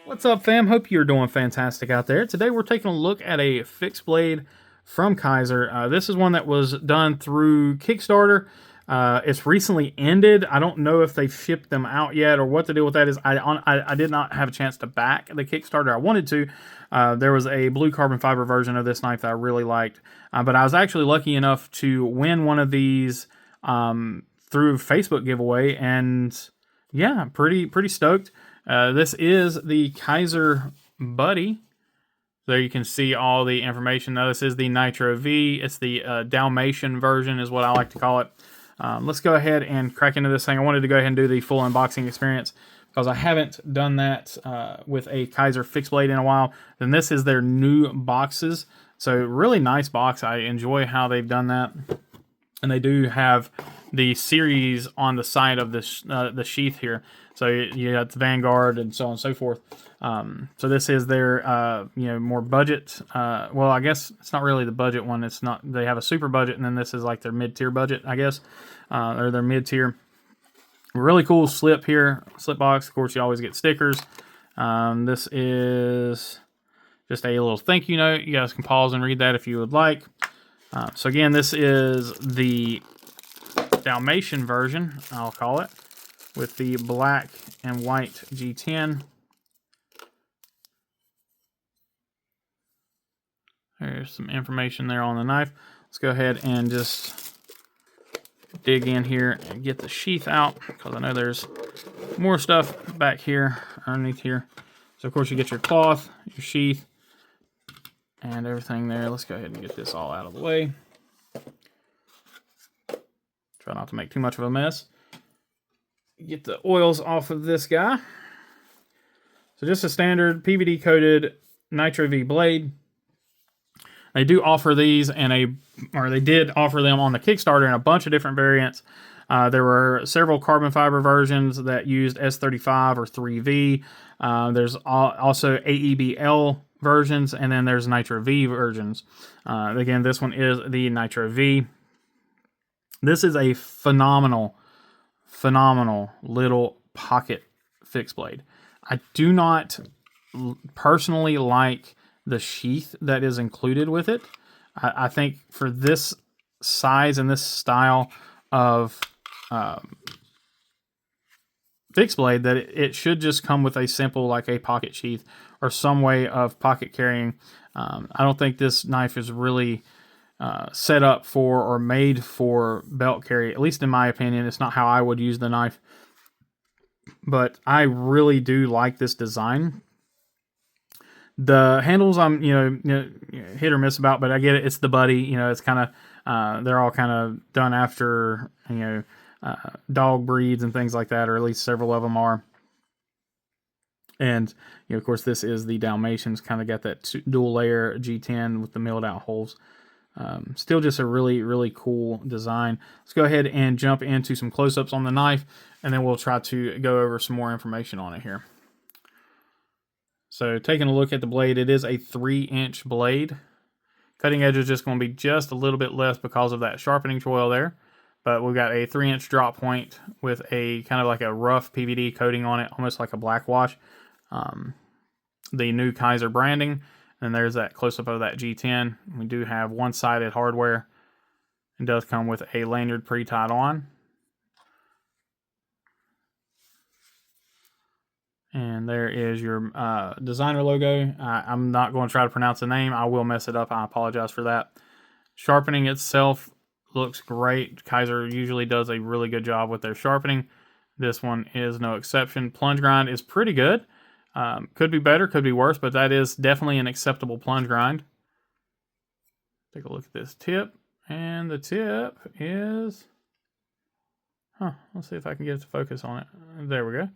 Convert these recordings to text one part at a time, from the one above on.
What's up, fam? Hope you're doing fantastic out there. Today we're taking a look at a fixed blade from Kizer. This is one that was done through Kickstarter. It's recently ended. I don't know if they've shipped them out yet or what the deal with that is. I did not have a chance to back the Kickstarter. I wanted to. There was a blue carbon fiber version of this knife that I really liked. But I was actually lucky enough to win one of these through Facebook giveaway. And yeah, pretty stoked. This is the Kizer Buddy. There you can see all the information. Now, this is the Nitro V. It's the Dalmatian version is what I like to call it. Let's go ahead and crack into this thing. I wanted to go ahead and do the full unboxing experience because I haven't done that with a Kizer fixed blade in a while. Then this is their new boxes. So really nice box. I enjoy how they've done that. And they do have the series on the side of this the sheath here. So you got the Vanguard and so on and so forth. So this is their more budget. Well, I guess it's not really the budget one. It's not. They have a super budget, and then this is like their mid-tier budget, I guess, or their mid-tier. Really cool slip here, slip box. Of course, you always get stickers. This is just a little thank you note. You guys can pause and read that if you would like. So again, this is the Dalmatian version, I'll call it, with the black and white G10. There's some information there on the knife. Let's go ahead and just dig in here and get the sheath out, because I know there's more stuff back here, underneath here. So of course you get your cloth, your sheath, and everything there. Let's go ahead and get this all out of the way. Try not to make too much of a mess. Get the oils off of this guy. So just a standard PVD coated Nitro V blade. They do offer these they did offer them on the Kickstarter in a bunch of different variants. There were several carbon fiber versions that used S35 or 3V. There's also AEBL versions, and then there's Nitro V versions. Again, this one is the Nitro V. This is a phenomenal little pocket fixed blade. I do not personally like the sheath that is included with it. I think for this size and this style of fixed blade that it should just come with a simple, like a pocket sheath or some way of pocket carrying. I don't think this knife is really set up for or made for belt carry, at least in my opinion. It's not how I would use the knife, but I really do like this design. The handles I'm hit or miss about, but I get it. It's the Buddy. It's kind of they're all kind of done after dog breeds and things like that, or at least several of them are. And of course, this is the Dalmatians. Kind of got that dual layer G10 with the milled out holes. Still just a really cool design. Let's go ahead and jump into some close-ups on the knife, and then we'll try to go over some more information on it here. So taking a look at the blade, it is a 3-inch blade. Cutting edge is just going to be just a little bit less because of that sharpening choil there. But we've got a 3-inch drop point with a kind of like a rough PVD coating on it, almost like a black wash. The new Kizer branding. And there's that close-up of that G10. We do have one-sided hardware. It does come with a lanyard pre-tied on. And there is your designer logo. I'm not going to try to pronounce the name. I will mess it up. I apologize for that. Sharpening itself looks great. Kizer usually does a really good job with their sharpening. This one is no exception. Plunge grind is pretty good. Could be better, could be worse, but that is definitely an acceptable plunge grind. Take a look at this tip. And the tip is... let's see if I can get it to focus on it. There we go.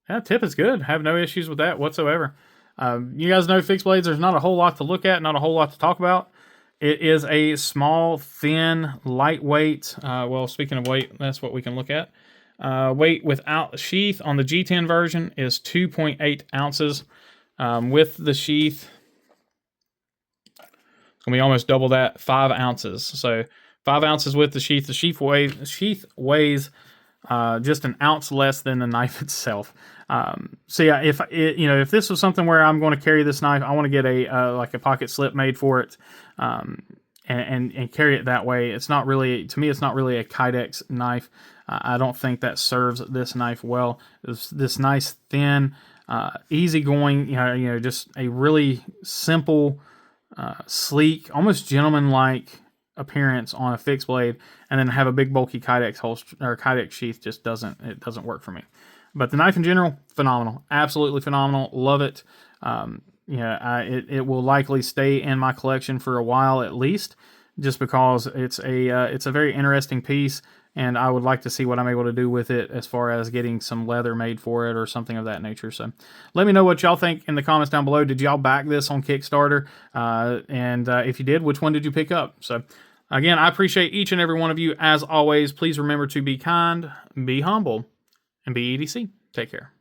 Yeah, tip is good. Have no issues with that whatsoever. You guys know fixed blades, there's not a whole lot to look at, not a whole lot to talk about. It is a small, thin, lightweight, well, speaking of weight, that's what we can look at. Weight without the sheath on the G10 version is 2.8 ounces. With the sheath, it's going to be almost double that, 5 ounces. So 5 ounces with the sheath. The sheath weighs just an ounce less than the knife itself. So yeah, if this was something where I'm going to carry this knife, I want to get a like a pocket slip made for it, and carry it that way. It's not really, to me, it's not really a Kydex knife. I don't think that serves this knife well. This nice thin, easygoing, just a really simple, sleek, almost gentleman-like appearance on a fixed blade, and then have a big bulky Kydex holster or Kydex sheath just doesn't work for me. But the knife in general, phenomenal, absolutely phenomenal. Love it. It will likely stay in my collection for a while at least, just because it's a very interesting piece, and I would like to see what I'm able to do with it as far as getting some leather made for it or something of that nature. So let me know what y'all think in the comments down below. Did y'all back this on Kickstarter? And if you did, which one did you pick up? So again, I appreciate each and every one of you. As always, please remember to be kind, be humble, and be EDC. Take care.